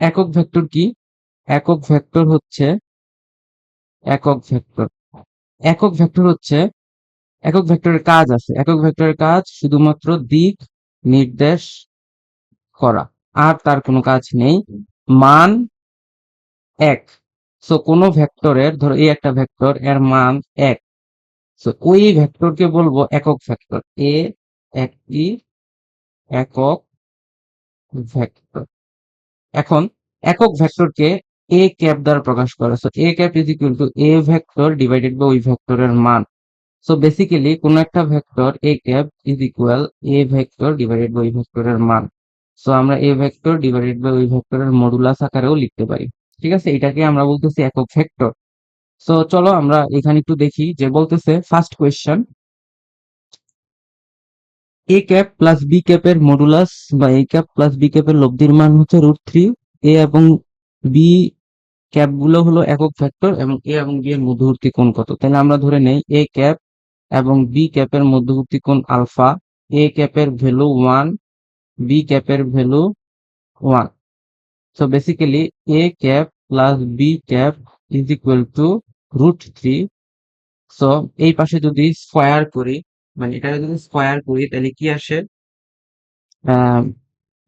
একক ভেক্টর কি? একক ভেক্টর হচ্ছে একক ভেক্টর একক ভেক্টর হচ্ছে একক ভেক্টরের কাজ আছে। একক ভেক্টরের কাজ শুধুমাত্র দিক নির্দেশ করা, আর তার কোনো কাজ নেই। মান এক। সো কোনো ভেক্টরের, ধরো এই একটা ভেক্টর, এর মান এক। সো ওই ভেক্টরকে বলবো একক ভেক্টর। এ একটি একক ভেক্টর। এখন একক ভেক্টরকে এ ক্যাপ দ্বারা প্রকাশ করে। So A cap is equal to A vector divided by ওই ভেক্টরের মান। সো বেসিক্যালি কোন একটা vector A cap is equal A vector divided by ওই ভেক্টরের মান। সো আমরা এ ভেক্টর ডিভাইডেড বাই ওই ভেক্টরের মডুলাস আকারেও লিখতে পারি। ঠিক আছে, এটাকে আমরা বলতেছি একক ভেক্টর। সো চলো আমরা এখানে একটু দেখি যে বলতেছে ফার্স্ট কোয়েশ্চেন, এ ক্যাপ প্লাস বি ক্যাপের মডুলাস বা এ ক্যাপ প্লাস বি ক্যাপের লব্ধির মান হচ্ছে √3। এ এবং বি ক্যাপ গুলো হলো একক ভেক্টর এবং এ এবং বি এর মধ্যবর্তী কোণ কত। তাহলে আমরা ধরে নেই এ ক্যাপ এবং বি ক্যাপের মধ্যবর্তী কোণ আলফা। এ ক্যাপের ভ্যালু 1, বি ক্যাপের value 1। So basically A cap plus B cap is equal to √3। So এই পাশে যদি স্কোয়ার করি, মানে এটাকে যদি স্কোয়ার করি তাহলে কি আসে?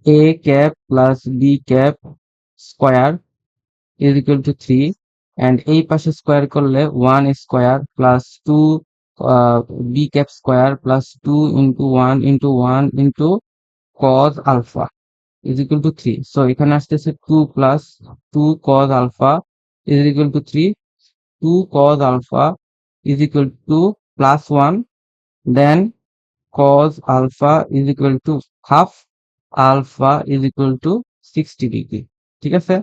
A cap plus B cap square is equal to 3, and এই পাশে স্কোয়ার করলে 1 square plus 2 b cap square plus 2 into 1 into 1 into cos alpha is equal to 3। So এখানে আসতেছে 2 plus 2 cos alpha is equal to 3। 2 cos alpha is equal to plus 1, then cos alpha is equal to half, alpha is equal to 60 degree. ঠিক আছে,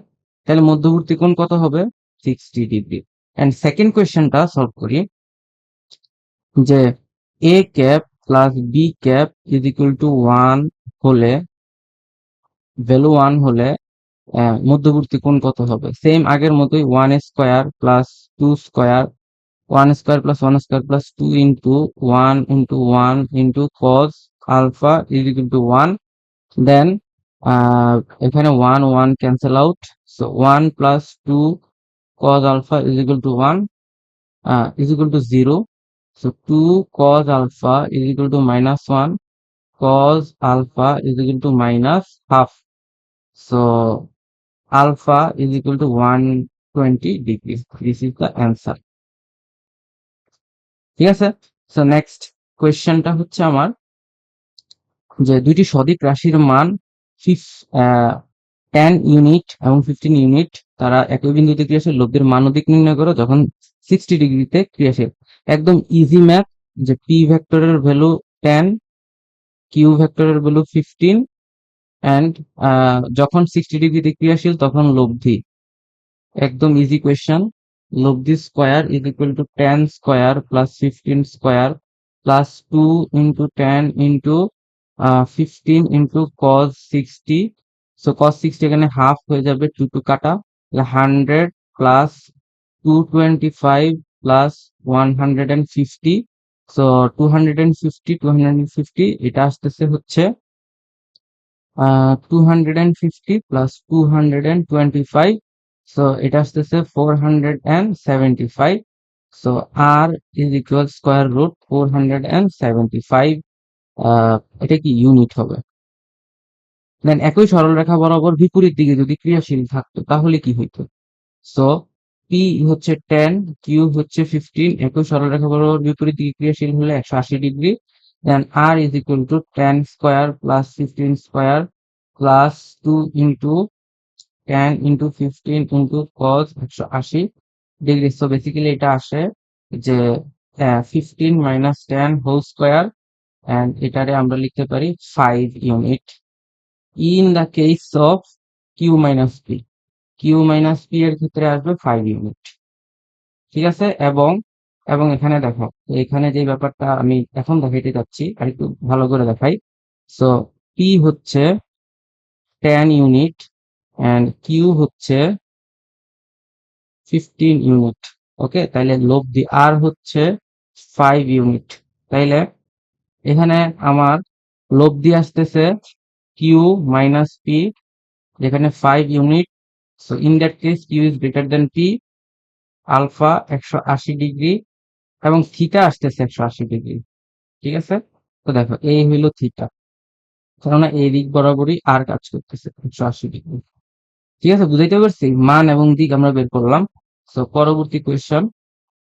তাহলে মধ্যবর্তী কোণ কত হবে? 60 degree. And second কোয়েশ্চেনটা সলভ করি, যে A cap plus B cap is equal to 1 হলে, ভ্যালু 1 হলে মধ্যবর্তী কোণ কত হবে? সেম আগের মতোই 1 square plus 2 square, 1 square plus 1 square plus 2 into 1 into 1 into cos alpha is equal to 1। দেন এখানে 1 1 cancel out. So 1 plus 2 cos alpha is equal to 1 is equal to 0। So 2 cos alpha is equal to minus 1, cos alpha is equal to minus half। So alpha is equal to 120 degrees। This is the answer। ঠিক আছে, so next কোয়েশ্চেনটা হচ্ছে আমার, যে দুইটি সদিক রাশির মান 10 unit এবং 15 ইউনিট, তারা একই বিন্দুতে ক্রিয়াশীল, লব্ধির মান ও দিক নির্ণয় করো যখন 60 ডিগ্রিতে ক্রিয়াশীল। একদম ইজি ম্যাথ, যে পি ভেক্টরের ভ্যালু 10, কিউ ভেক্টরের ভ্যালু 15, এন্ড যখন 60 ডিগ্রিতে ক্রিয়াশীল তখন লব্ধি। একদম ইজি কোয়েশ্চেন। লব্ধি square is equal to 10 square plus 15 square plus 2 into 10 into 15 into cos 60। So cos 60 এখানে হাফ হয়ে যাবে, 2 টু কাটা, 100 প্লাস 225 প্লাস 150। সো 250 এটা আসতেছে হচ্ছে 250 প্লাস 225। সো এটা আসতেছে 475। So R is equal square root 475। এটা কি ইউনিট হবে? দেন একই সরলরেখা বরাবর বিপরীত দিকে যদি ক্রিয়াশীল থাকতো তাহলে কি হইতো? সো পি হচ্ছে 10, কিউ হচ্ছে 15, একই সরলরেখা বরাবর বিপরীত দিকে ক্রিয়াশীল হলে 180 degree. Then R is equal to 10 square plus 15 square plus 2 into 10 into 15 into cos 180 degree. So basically এটা আসে যে 15 মাইনাস 10 হোল স্কোয়ার, এন্ড এটারে আমরা লিখতে পারি 5 unit. In the case of Q minus P, Q minus P এর ক্ষেত্রে আসবে 5 ইউনিট। ঠিক আছে, এবং এবং এখানে দেখো, এখানে যে ব্যাপারটা আমি এখন দেখাইতে যাচ্ছি আর একটু ভালো করে দেখাই। সো পি হচ্ছে 10 ইউনিট এন্ড কিউ হচ্ছে 15 ইউনিট। ওকে, তাইলে লব্ধি আর হচ্ছে 5 ইউনিট। তাইলে এখানে আমার লব্ধি আসতেছে কিউ মাইনাস পি, যেখানে 5 unit So in that case Q is greater than P, alpha 180 degree এবং থিটা আসতেছে 180 ডিগ্রি। ঠিক আছে? তো দেখো এই হইল থিটা, কেননা এই দিক বরাবরই আর কাজ করতেছে 180 ডিগ্রি। ঠিক আছে, বুঝাইতে পারছি? মান এবং দিক আমরা বের করলাম। সো পরবর্তী question,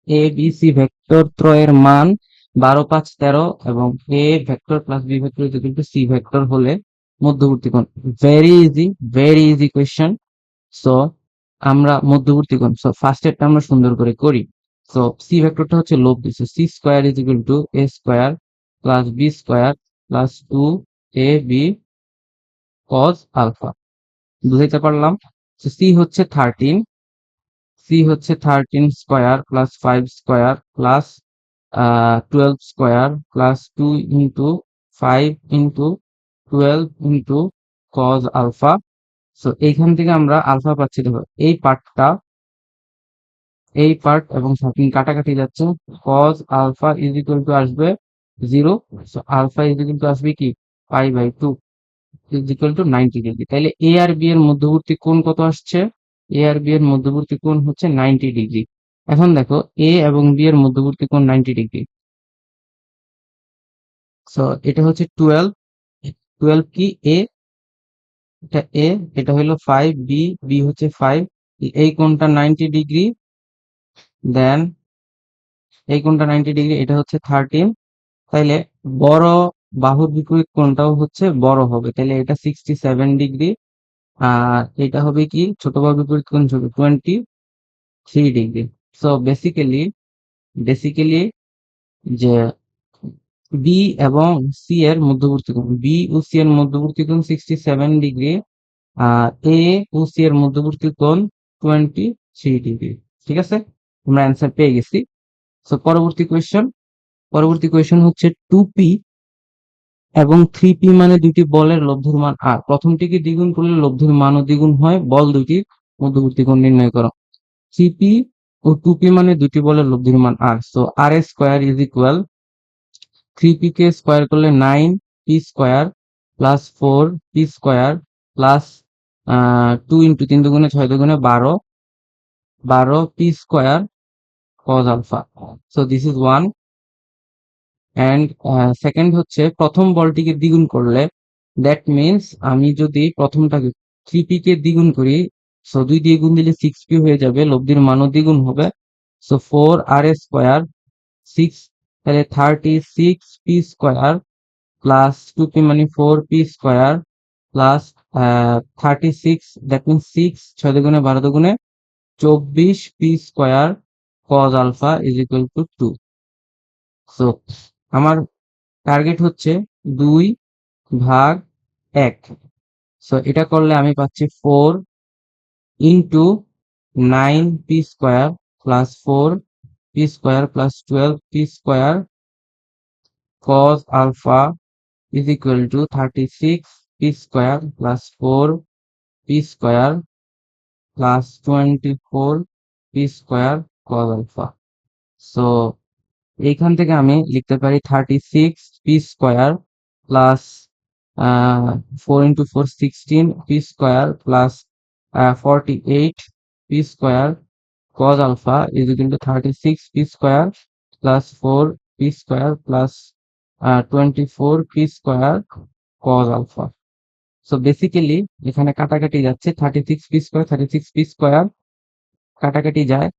A B C vector ত্রয়ের মান 12, 5, 13 এবং A vector plus B vector is equal to C vector হলে মধ্যবর্তী কোণ। Very easy question. সো আমরা মধ্যবর্তী কোণ, সো ফার্স্ট এরটা আমরা সুন্দর করে করি। সো সি ভেক্টরটা হচ্ছে লব দিছে, C square is equal to A square plus B square plus 2 ab cos alpha. বুঝাইতে পারলাম? সো সি হচ্ছে 13 square plus 5 square plus 12 square plus 2 into 5 into 12 into cos alpha. So এইখান থেকে আমরা আলফা পাচ্ছি, দেখো এই পার্ট এবং 13 কাটাকাটি যাচ্ছে, cos alpha is equal to আসবে 0। So alpha is equal to আসবে কি π/2 ইজ ইকুয়াল টু 90 ডিগ্রি। তাইলে এ আর বি এর মধ্যবর্তী কোণ কত আসছে? এ আর বি এর মধ্যবর্তী কোণ হচ্ছে 90 ডিগ্রি। এখন দেখো এ এবং বি এর মধ্যবর্তী কোণ 90 ডিগ্রি। সো এটা হচ্ছে 12, 12 কি এ, এটা এ, এটা হলো 5 বি, বি হচ্ছে 5, এই কোণটা 90 ডিগ্রি, দেন এই কোণটা 90 ডিগ্রি, এটা হচ্ছে 13। তাইলে বড় বাহুর বিপরীত কোণটাও হচ্ছে বড় হবে, তাইলে এটা 67 ডিগ্রি। আর এটা হবে কি ছোট বাহুর বিপরীত কোণ ছোট, 23 ডিগ্রি। সো বেসিক্যালি যে বি এবং সি এর মধ্যবর্তী কোণ, বি ও সি এর মধ্যবর্তী কোণ 67 ডিগ্রি, আর এ ও সি এর মধ্যবর্তী কোণ 23 ডিগ্রি। ঠিক আছে, আমরা অ্যান্সার পেয়ে গেছি। সো পরবর্তী কোয়েশ্চন হচ্ছে 2p এবং 3p মানে দুইটি বলের লব্ধির মান আর, প্রথমটিকে দ্বিগুণ করলে লব্ধির মানও দ্বিগুণ হয়, বল দুইটির মধ্যবর্তী কোণ নির্ণয় করো। 3p ও 2p মানে দুটি বলের লব্ধির মান R. So R square is equal 3p কে স্কয়ার করলে 9p square plus 4p square plus 2 into 3 দুগুণে 6 দুগুণে 12p square cos alpha. So this is one. And second হচ্ছে প্রথম বলটিকে দ্বিগুণ করলে, দ্যাট মিনস আমি যদি প্রথমটাকে 3p কে দ্বিগুণ করি, সো 2 দিয়ে গুণ দিলে 6p হয়ে যাবে, লব্ধির মানও দ্বিগুণ হবে। সো 4r স্কয়ার 6, তাহলে 36p স্কয়ার প্লাস 2p মানে 4p square plus 36, that means 6, 6 দুগুণে 12 দুগুণে 24p square cos alpha is equal to 2। So আমার টার্গেট হচ্ছে 2/1। সো এটা করলে আমি পাচ্ছি 4 into 9p square plus 4p square plus 12p square cos alpha is equal to 36p square plus 4p square plus 24p square cos alpha. So এইখান থেকে আমি লিখতে পারি 36p square plus 4 into 4 16p square plus 48p square cos alpha is equal to 36p square plus 4p square plus 24p square cos alpha. So basically এখানে কাটাকাটি যাচ্ছে, 36p square 36p square কাটাকাটি যায়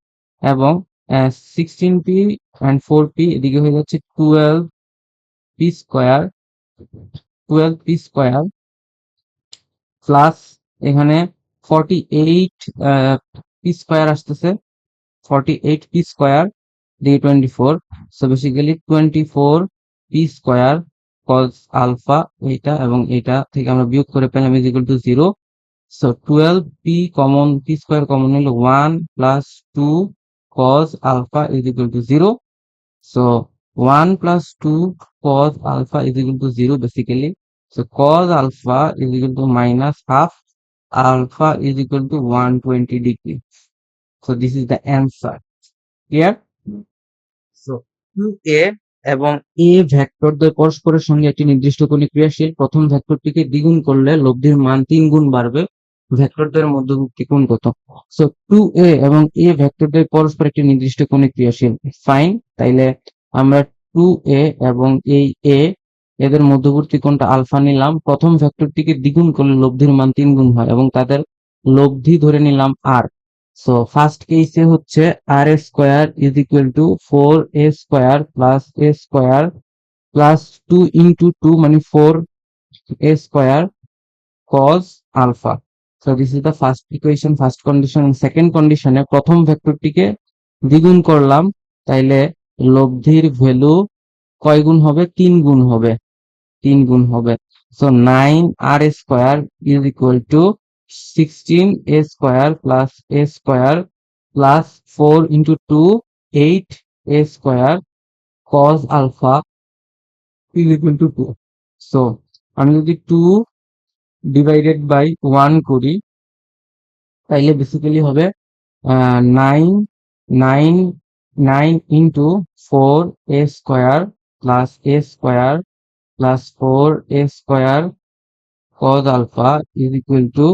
এবং 16p and 4p এদিকে হয়ে যাচ্ছে 12p square, 12p square plus এখানে 48p স্কয়ার আসতেছে, 48p স্কয়ার দিয়ে 24। So basically 24p square cos alpha, এটা এবং এটা থেকে আমরা বিয়োগ করে পেলাম is equal to 0। So 12p common, p square common হলো 1 plus 2 cos alpha is equal to 0। So 1 plus 2 cos alpha is equal to 0 basically. So cos alpha is equal to minus half. Alpha is equal to 120 degree. So this is the answer. Clear? So 2a এবং a ভেক্টরদ্বয় পরস্পরের সঙ্গে একটি নির্দিষ্ট কোণে ক্রিয়াশীল। প্রথম ভেক্টরটিকে দ্বিগুণ করলে লব্ধির মান 3 গুণ বাড়বে, ভেক্টরদের মধ্যবর্তী কোণ কত? সো 2a এবং a ভেক্টরদের পরস্পর একটি নির্দিষ্ট কোণে ক্রিয়াশীল। ফাইন, তাইলে আমরা 2a এবং এই a এদের মধ্যবর্তী কোণটা আলফা নিলাম। প্রথম ভেক্টরটিকে দ্বিগুণ করলে লব্ধির মান 3 গুণ হয় এবং তাদের লব্ধি ধরে নিলাম r। সো ফার্স্ট কেসে হচ্ছে r square is equal two 4a square plus a square plus 2 into 2 মানে 4a square cos alpha. So this is the first equation, first condition. Second condition এ প্রথম ভেক্টরটিকে দ্বিগুণ করলাম, তাইলে লব্ধির ভ্যালু কয় গুণ হবে? 3 গুণ হবে, 3 গুণ হবে। So 9r square is equal to 16a square plus a square plus 4 into 2 8a square cos alpha is equal to 2. So আমি যদি 2 ডিভাইডেড বাই 1 করি, তাইলে বেসিক্যালি হবে 9 9 9 into 4a square plus a square plus 4a square cos alpha is equal to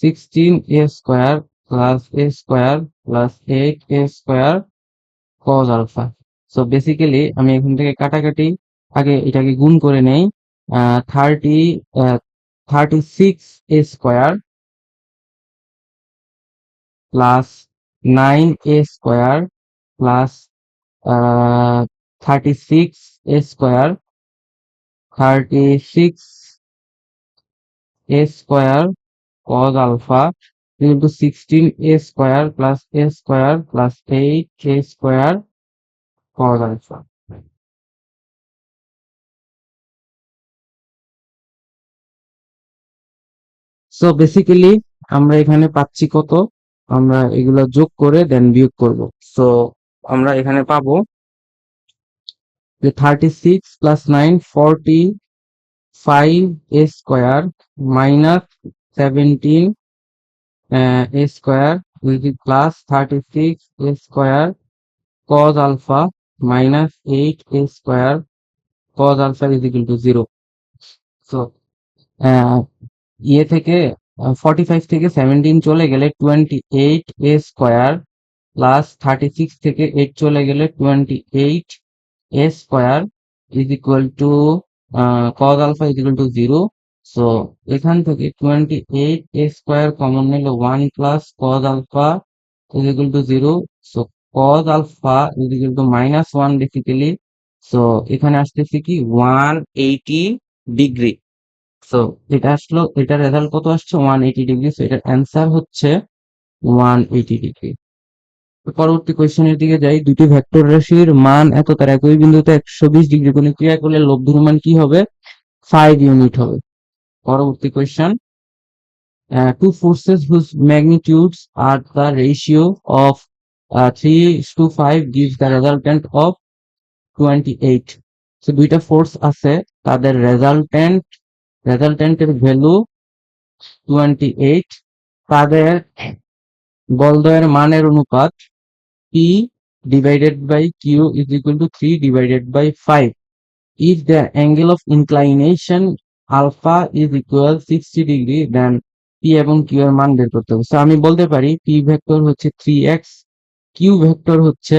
16a square plus a square plus 8a square cos alpha. So basically আমি এখান থেকে কাটাকাটি আগে এটাকে গুণ করে নেই। 36a square plus 9a square plus 36a square 36a square cos alpha into 16a square plus a square plus 8a square cos alpha. So basically আমরা এখানে পাচ্ছি কত? আমরা এগুলো যোগ করে দেন বিয়োগ করব। সো আমরা এখানে পাবো যে 36 plus 9 45a square minus 17 a square plus 36a square cos alpha minus 8a square cos alpha is equal to 0. So ইয়ে থেকে 45 থেকে 17 চলে গেলে 28a স্কয়ার প্লাস 36 থেকে 8 চলে গেলে 28a square is equal to cos alpha is equal to 0. So এখান থেকে 28a স্কয়ার কমন নিলে 1 plus cos alpha is equal to 0. So cos alpha is equal to minus 1 basically. So এখানে আসতেছে কি 180 degree. So এটা আসলো, এটার result কত আসছে? 180 ডিগ্রি। সো এটার অ্যান্সার হচ্ছে 180 ডিগ্রি। পরবর্তী কোয়েশ্চেনের দিকে যাই। দুটি ভেক্টর রাশির মান এত তার একই বিন্দুতে 120 ডিগ্রি কোণে ক্রিয়া করলে লব্ধির মান কি হবে? 5 ইউনিট হবে। পরবর্তী question, two forces whose magnitudes are the ratio of 3:5 gives the resultant of 28. So দুইটা ফোর্স আছে, তাদের রেজাল্টেন্টের ভ্যালু 28, তাদের বলদ্বয়ের মানের অনুপাত P divided by Q is equal to 3 divided by 5. If the angle of inclination alpha is equal 60 degree, then P এবং Q এর মান বের করতে হবে। So আমি বলতে পারি P ভেক্টর হচ্ছে 3x, Q ভেক্টর হচ্ছে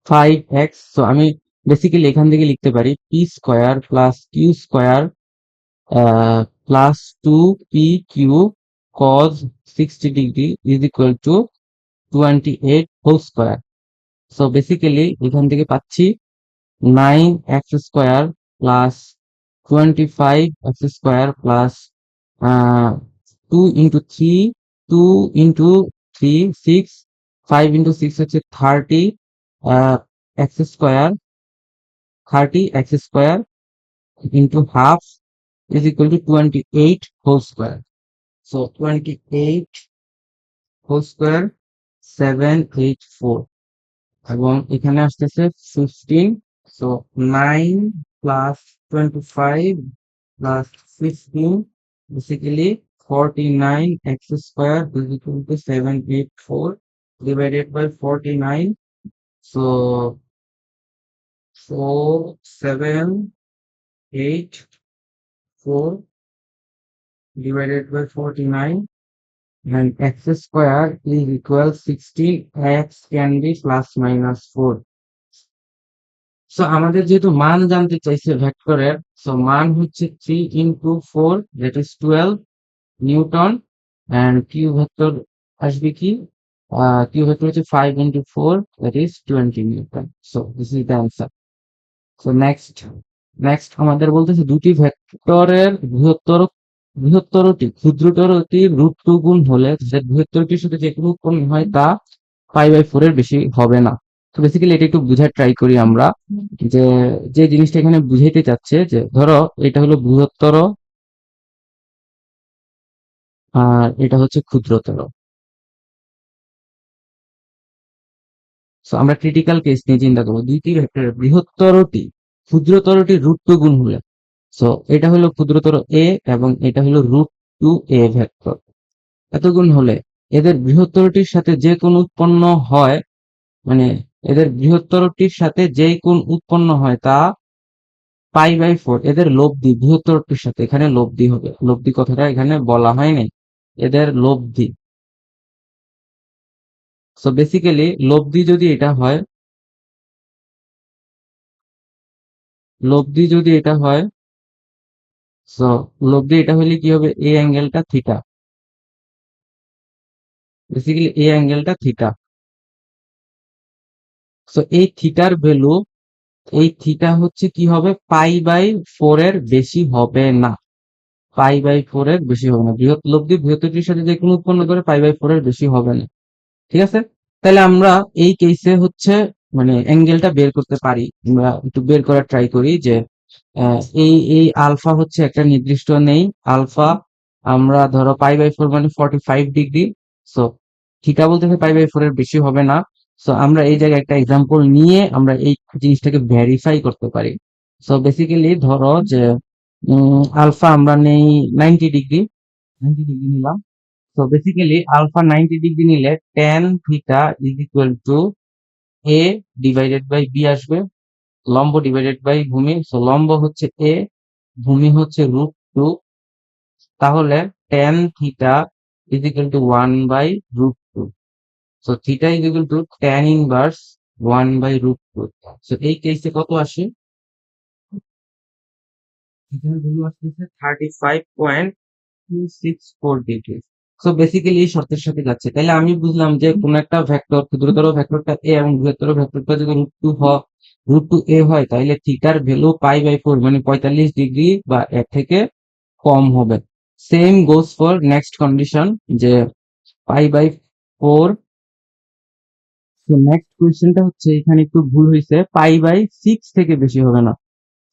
5x. So আমি বেসিক্যালি এখান থেকে লিখতে পারি P square plus Q square plus 2pq cos 60 degree is equal to 28 whole square. So basically এখান থেকে পাচ্ছি 9x square plus 25x square plus 2 into 3 2 into 3 6 5 into 6 হচ্ছে 30 x square 30x square into half is equal to 28 whole square. So 28 whole square 784 এবং এখানে আসতেছে 15. So 9 plus 25 plus 15 basically 49 x square is equal to 784 divided by 49. So 4 7 8 4 divided by 49 and x square is equal 16, x can be plus minus 4. So আমাদের যেহেতু মান জানতে চাইছে ভেক্টরের, so মান হচ্ছে 3 into 4 that is 12 newton, and Q vector আসবে কি, কিউ ভেক্টর হচ্ছে 5 into 4 that is 20 Newton. So this is the answer. So next আমাদের বলতেছে দুটি ভেক্টরের বৃহত্তরটি ক্ষুদ্রতরটির রুট 2 গুণ হলে যে বৃহত্তরটির সাথে যে কোনো উৎপন্ন হয় তা পাই বাই 4 এর বেশি হবে না. তো বেসিক্যালি এটা একটু বুঝার ট্রাই করি আমরা, যে যে জিনিসটা এখানে বুঝাইতে চাচ্ছে যে ধরো এটা হলো বৃহত্তর আর এটা হচ্ছে ক্ষুদ্রতর. সো আমরা ক্রিটিক্যাল কেস নিয়ে চিন্তা করবো, দুইটি ভেক্টরের বৃহত্তরটি ক্ষুদ্রতরটির রুট 2 গুণ হলে, সো এটা হলো ক্ষুদ্রতর এ এবং এটা হলো রুট 2 এ ভেক্টর, এত গুণ হলে এদের বৃহত্তরটির সাথে যে কোন উৎপন্ন হয়, মানে এদের বৃহত্তরটির সাথে যে কোন উৎপন্ন হয় তা পাই বাই 4 এদের লব্ধি বৃহত্তরটির সাথে, এখানে লব্ধি হবে, লব্ধি কথাটা এখানে বলা হয় নাই, এদের লব্ধি. সো বেসিক্যালি লব্ধি যদি এটা হয়, লব্ধি যদি এটা হয়, সো লব্ধি এটা হলে কি হবে, এই অ্যাঙ্গেলটা থিটা, বেসিক্যালি এই অ্যাঙ্গেলটা থিটা. সো এই থিটার ভ্যালু, এই থিটা হচ্ছে কি হবে, পাই বাই 4 এর বেশি হবে না, পাই বাই 4 এর বেশি হবে না, বৃহৎ লব্ধি বৃহত্তরটির সাথে যে কোনো উৎপন্ন করে পাই বাই 4 এর বেশি হবে না. ঠিক আছে, তাহলে আমরা এই কেসে হচ্ছে মানে অ্যাঙ্গেলটা বের করতে পারি, আমরা একটু বের করার ট্রাই করি যে এই এই আলফা হচ্ছে একটা নির্দিষ্ট নেই, আলফা আমরা ধরো পাই বাই 4 মানে 45 ডিগ্রি. সো থিটা বলতে পাই বাই 4 এর বেশি হবে না. সো আমরা এই জায়গায় একটা এক্সাম্পল নিয়ে আমরা এই জিনিসটাকে ভেরিফাই করতে পারি. সো বেসিক্যালি ধরো যে আলফা আমরা নেই 90 ডিগ্রি, 90 ডিগ্রি নিলাম. সো বেসিক্যালি আলফা 90 ডিগ্রি নিলে tan থিটা is equal to A divided by B আসবে, লম্ব ডিভাইডেড বাই ভূমি. সো লম্ব হচ্ছে এ, ভূমি হচ্ছে রুট 2, তাহলে tan থিটা is equal to 1 by root 2. So theta is equal to tan inverse 1 by root 2. So এই কেসে কত আসে, থিটার ভ্যালু আসতেছে 35.264 ডিগ্রি. সো বেসিক্যালি এই শর্তের সাথে যাচ্ছে, তাহলে আমি বুঝলাম যে কোন একটা ভেক্টর ক্ষুদ্রতর ভেক্টরটা এ এবং বৃহত্তর ভেক্টরটা যদি রুট টু এ হয়, তাহলে থিটার ভ্যালু পাই বাই 4 মানে 45 ডিগ্রি বা এর থেকে কম হবে. Same goes for next condition, যে পাই বাই 4. তো নেক্সট কোয়েশ্চেনটা হচ্ছে এখানে একটু ভুল হয়েছে, পাই বাই 6 থেকে বেশি হবে না.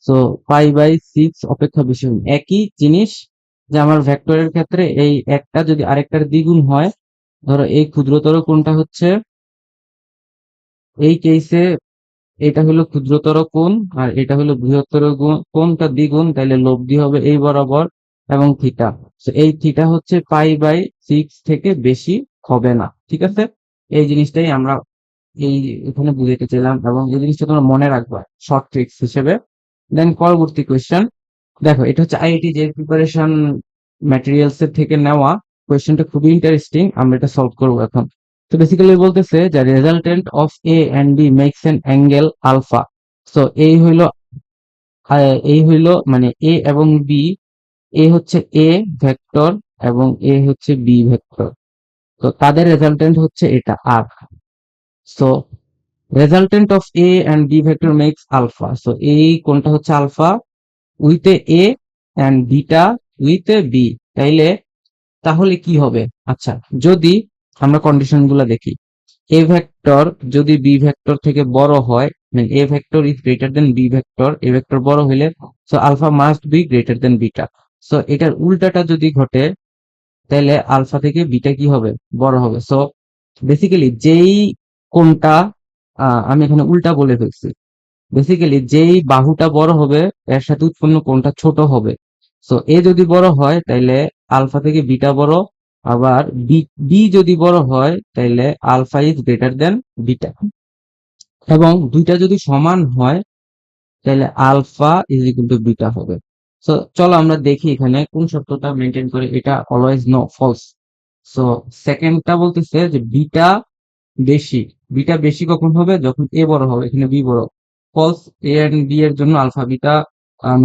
সো পাই বাই 6 অপেক্ষা বেশি হবে, একই জিনিস, যে আমার ভেক্টরের ক্ষেত্রে এই একটা যদি আরেকটার দ্বিগুণ হয়, ধরো এই ক্ষুদ্রতর কোণটা হচ্ছে, এই কেসে এটা হলো ক্ষুদ্রতর কোণ আর এটা হলো বৃহত্তর কোণটা দ্বিগুণ, তাহলে লব্ধি হবে এই বরাবর এবং থিটা. তো এই থিটা হচ্ছে পাই বাই 6 থেকে বেশি হবে না. ঠিক আছে, এই জিনিসটাই আমরা এই এখানে বুঝাতে চাইলাম এবং এই জিনিসটা তোমরা মনে রাখবা শর্ট ট্রিক্স হিসেবে. দেন পরবর্তী কোয়েশ্চেন, দেখো এটা হচ্ছে আইআইটি যে প্রিপারেশন ম্যাটেরিয়ালস এর থেকে নেওয়া, কোয়েশ্চেনটা খুবই ইন্টারেস্টিং, আমরা এটা সলভ করবো এখন. তো বেসিক্যালি বলতেছে যে resultant of A and B makes an angle alpha. So এই হইলো মানে এ এবং বি, এ হচ্ছে এ ভেক্টর এবং এ হচ্ছে বি ভেক্টর, তো তাদের রেজাল্টেন্ট হচ্ছে এটা R. So resultant of A and B vector makes alpha, so এই কোনটা হচ্ছে alpha with A and beta with B, তাইলে তাহলে কি হবে, আচ্ছা যদি আমরা কন্ডিশন গুলা দেখি, এ ভেক্টর যদি বি ভেক্টর থেকে বড় হয়, মানে A vector is greater than B vector, A vector বড় হইলে so alpha must be greater than beta. So এটার উল্টাটা যদি ঘটে, তাহলে আলফা থেকে বিটা কি হবে, বড় হবে. সো বেসিক্যালি যেই কোনটা, আমি এখানে উল্টা বলে ফেলছি, বেসিক্যালি যেই বাহুটা বড় হবে এর সাথে উৎপন্ন কোণটা ছোট হবে. সো এ যদি বড় হয় তাইলে আলফা থেকে বিটা বড়, আবার বি বি যদি বড় হয় তাইলে alpha is greater than beta, এবং দুইটা যদি সমান হয় তাহলে alpha is equal to beta হবে. সো চলো আমরা দেখি এখানে কোন শর্তটা মেনটেন করে। এটা অলওয়েজ নো, ফলস। সো সেকেন্ডটা বলতেছে যে বিটা বেশি। বিটা বেশি কখন হবে? যখন এ বড় হবে, এখানে বি বড়। ফলস। এ এন্ড বি এর জন্য আলফা বিটা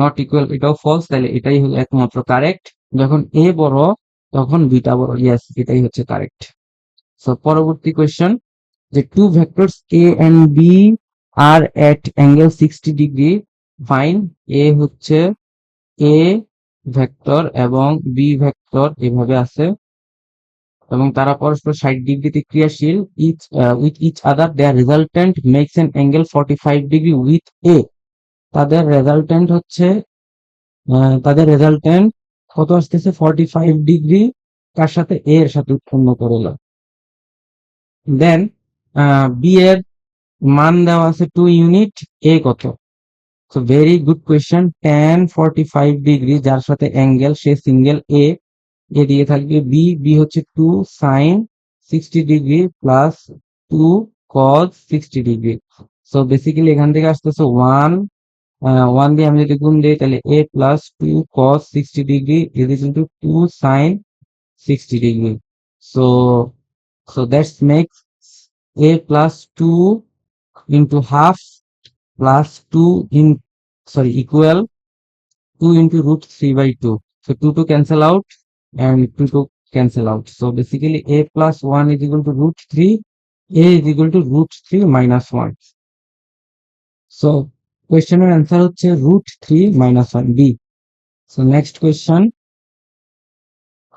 নট ইকুয়াল, এটাও ফলস। তাহলে এটাই হলো একমাত্র কারেক্ট। যখন এ বড় তখন বিটা বড়। ইয়েস, এটাই হচ্ছে কারেক্ট। সো পরবর্তী কোয়েশ্চেন, যে two vectors A and B are at angle 60 degree fine. A হচ্ছে এ ভেক্টর এবং বি ভেক্টর এভাবে আছে এবং তারা পরস্পর 60 ডিগ্রিতে ক্রিয়াশীল। Each with each other their resultant makes an angle 45 degree with A. তাদের রেজাল্টেন্ট হচ্ছে তাদের রেজাল্টেন্ট কত আসতেছে? 45 ডিগ্রি। কার সাথে? এ এর সাথে উৎপন্ন করলো। দেন বি এর মান দেওয়া আছে 2 ইউনিট। এ কত? So very good question. tan 45 degree যার সাথে অ্যাঙ্গেল, সে সিঙ্গেল এ। এ দিয়ে থাকবে বি। বি হচ্ছে 2 sin 60 degree plus 2 cos 60 degree. So basically এখান থেকে আসতেছে 1। 1 দিয়ে আমি যদি গুণ দিই তাহলে a plus 2 cos 60 degree is equal to 2 sin 60 degree. So so that's makes a plus 2 into half plus 2 in, sorry, equal 2 into root 3 by 2. So 2 to cancel out and 2 to cancel out. So basically a plus 1 is equal to root 3. A is equal to root 3 minus 1. So question এর answer হচ্ছে root 3 minus 1, B. So next question.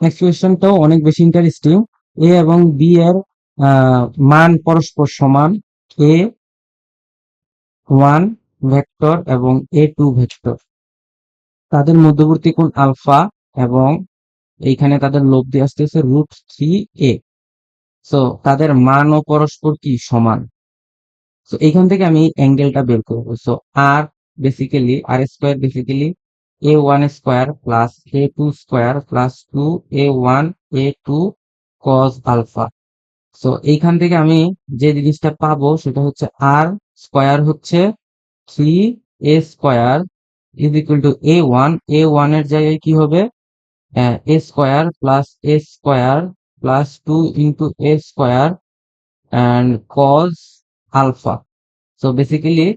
Next কোয়েশ্চনটাও অনেক বেশি interesting. এ এবং B এর মান পরস্পর সমান। এ 1 ভেক্টর এবং এ 2 ভেক্টর। তাদের মধ্যবর্তী কোণ আলফা এবং এইখানে তাদের লব্ধি আসতেছে √3a। সো তাদের মানও পরস্পর কি? সমান। সো এইখান থেকে আমি অ্যাঙ্গেলটা বের করবো। So R basically R square basically a1 square plus a2 square plus 2a1 a2 cos alpha. So এইখান থেকে আমি যে জিনিসটা পাবো সেটা হচ্ছে আর স্কোয়ার হচ্ছে 3a square is equal two a1। a1 এর জায়গায় কি হবে? a square plus a square plus 2 into a square and cos alpha. So basically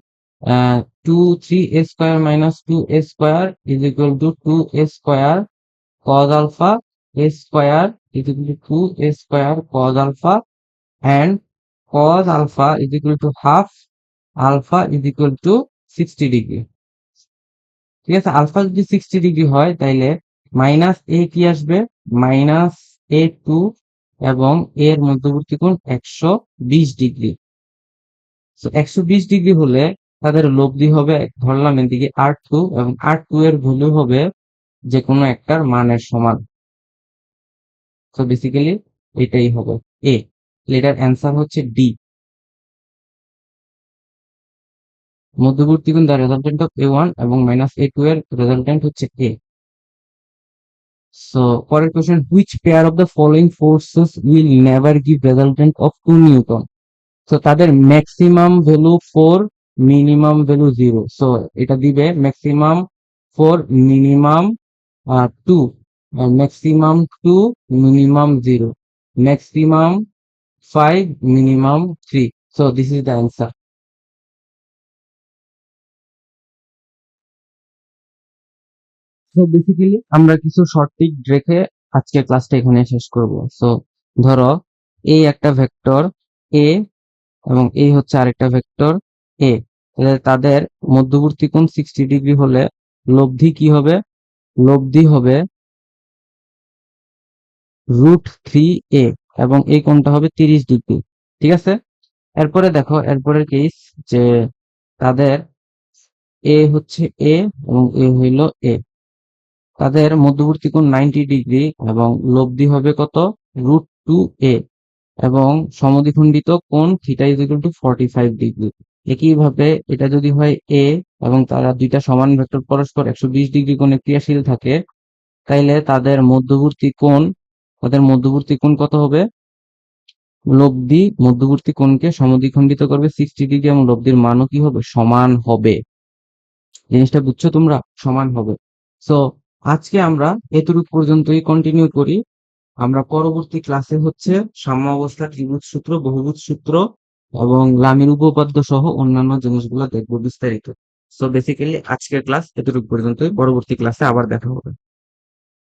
3a square minus 2a square is equal to 2a square cos alpha. A square is equal to 2a square cos alpha and cos alpha is equal to half alpha is equal to 60 degree. ঠিক আছে, alpha যদি 60 degree হয় তাইলে minus এ কি আসবে? Minus a2 এবং এর মধ্যবর্তী কোণ 120 ডিগ্রি। সো 120 ডিগ্রি হলে তাদের লব্ধি হবে, ধরলাম এদিকে R2 এবং R2 এর ভ্যালু হবে যে কোনো একটার মানের সমান। সো বেসিক্যালি এটাই হবে এ। এটার অ্যান্সার হচ্ছে ডি। মধ্যবর্তী কোণ দ্য রেজাল্টেন্ট অফ a1 এবং মাইনাস a2 এর রেজাল্টেন্ট হচ্ছে এ। সো পরের question, which pair of the following forces will never give resultant of 2 newton. So তাদের maximum value 4, minimum value 0। So এটা দিবে maximum 4, minimum 2, maximum 2, minimum 0, maximum 5, minimum 3। So this is the answer. So basically আমরা কিছু short trick রেখে আজকের ক্লাসটা এখানে শেষ করব। সো ধরো এই একটা ভেক্টর এ এবং এই হচ্ছে আরেকটা ভেক্টর এ। তাদের মধ্যবর্তী কোণ 60 ডিগ্রি হলে লব্ধি কি হবে? লব্ধি হবে √3a এবং এই কোণটা হবে 30 ডিগ্রি। ঠিক আছে, এরপরে দেখো এরপরের কেস, যে তাদের এ হচ্ছে এ এবং এ হইল এ। তাদের মধ্যবর্তী কোণ 90 ডিগ্রি এবং লব্ধি হবে কত? √2a এবং সমদ্বিখণ্ডিত কোণ theta is equal two 45 degree. একইভাবে এটা যদি হয় এ এবং তারা দুইটা সমান ভেক্টর পরস্পর 120 ডিগ্রি কোণে ক্রিয়াশীল থাকে, তাইলে তাদের মধ্যবর্তী কোণ কত হবে? লব্ধি মধ্যবর্তী কোণকে সমদ্বিখণ্ডিত করবে 60 ডিগ্রি এবং লব্ধির মানও কি হবে? সমান হবে। জিনিসটা বুঝছো তোমরা? সমান হবে। সো আজকে আমরা এতটুকু পর্যন্তই কন্টিনিউ করি। আমরা পরবর্তী ক্লাসে হচ্ছে সাম্যাবস্থা, ত্রিভুজ সূত্র, বহুভুজ সূত্র এবং লামির উপপাদ্য সহ অন্যান্য জিনিসগুলো দেখবো বিস্তারিত। সো বেসিক্যালি আজকের ক্লাস এতটুকু পর্যন্তই, পরবর্তী ক্লাসে আবার দেখা হবে।